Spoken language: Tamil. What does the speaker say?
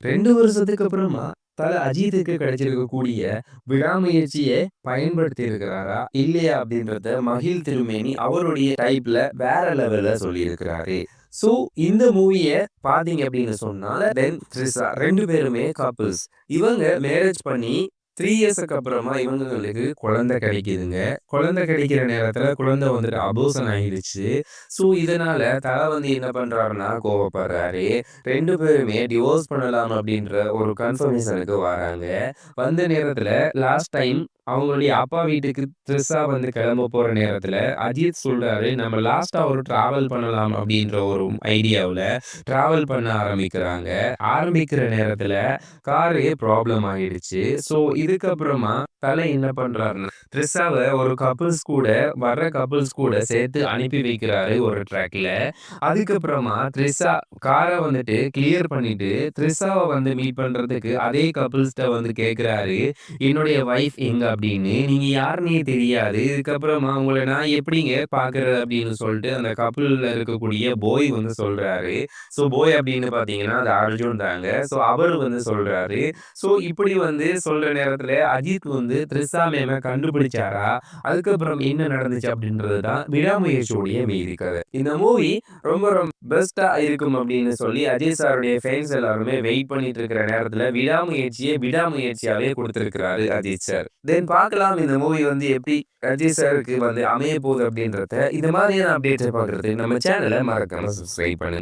2 வருஷத்துக்கு அப்புறமா தல அஜித்துக்கு கிடைச்சிருக்கக்கூடிய விடாமுயற்சிய பயன்படுத்தி இருக்கிறாரா? இல்லையா? அப்படின்றத மகிழ் திருமேனி அவருடைய டைப்ல வேற லெவல்ல சொல்லியிருக்கிறாரு. ஸோ இந்த மூவிய பார்த்தீங்க அப்படின்னு சொன்னா, தென் த்ரிஷா 2 பேருமே கப்பிள்ஸ். இவங்க மேரேஜ் பண்ணி 3 இயர்ஸ்க்கு அப்புறமா இவங்களுக்கு குழந்தை கிடைக்குதுங்க. குழந்தை கிடைக்கிற நேரத்துல குழந்தை வந்துட்டு அபோர்ஷன் ஆயிடுச்சு. ஸோ இதனால தல வந்து என்ன பண்றாருன்னா கோவப்படுறாரு. 2 பேருமே டிவோர்ஸ் பண்ணலாம் அப்படின்ற ஒரு கன்ஃபர்மேஷனுக்கு வராங்க. வந்த நேரத்துல லாஸ்ட் டைம் அவங்களுடைய அப்பா வீட்டுக்கு த்ரிஷா வந்து கிளம்ப போற நேரத்துல அஜித் சொல்றாரு, "நம்ம லாஸ்ட்டா ஒரு டிராவல் பண்ணலாம்" அப்படின்ற ஒரு ஐடியாவுல டிராவல் பண்ண ஆரம்பிக்கிறாங்க. ஆரம்பிக்கிற நேரத்துல காரு ப்ராப்ளம் ஆயிடுச்சு. ஸோ இதுக்கப்புறமா தல என்ன பண்றாருன்னா, த்ரிஷாவ ஒரு கப்பிள்ஸ் கூட வர்ற கப்பிள்ஸ் கூட சேர்த்து அனுப்பி வைக்கிறாரு ஒரு ட்ராக்ல. அதுக்கப்புறமா த்ரிஷா கார வந்துட்டு கிளியர் பண்ணிட்டு, த்ரிஷாவ வந்து மீட் பண்றதுக்கு அதே கப்பிள்ஸ்ட்ட வந்து கேட்கிறாரு, "என்னுடைய வைஃப் எங்க?" அப்படின்னு. "நீங்க யாருன்னே தெரியாது. இதுக்கப்புறமா உங்கள நான் எப்படிங்க பார்க்கறது?" அப்படின்னு சொல்லிட்டு அந்த கப்பிள்ல இருக்கக்கூடிய போய் வந்து சொல்றாரு. ஸோ போய் அப்படின்னு பார்த்தீங்கன்னா, அது அர்ஜுன் தாங்க. ஸோ அவரு வந்து சொல்றாரு. ஸோ இப்படி வந்து சொல்ற நேரத்துல அஜித் வந்து த்ரிஷா மேம கண்டுபிடிச்சாரா? அதுக்கப்புறம் என்ன நடந்துச்சு அப்படின்றது தான் விடாமுயற்சியுடைய மீதி கதை. இந்த மூவி ரொம்ப ரொம்ப பெஸ்ட்டா இருக்கும் அப்படின்னு சொல்லி அஜய் சாருடைய ஃபேன்ஸ் எல்லாருமே வெயிட் பண்ணிட்டு இருக்கிற நேரத்துல விடாமுயற்சியே விடாமுயற்சியாவே குடுத்திருக்கிறாரு அஜித் சார். தென் பார்க்கலாம் இந்த மூவி வந்து எப்படி அஜய் சாருக்கு வந்து அமைய போகுது அப்படின்றத. இந்த மாதிரியான அப்டேட்ஸ பார்க்கறதுக்கு நம்ம சேனல மறக்காம சப்ஸ்கிரைப் பண்ணுங்க.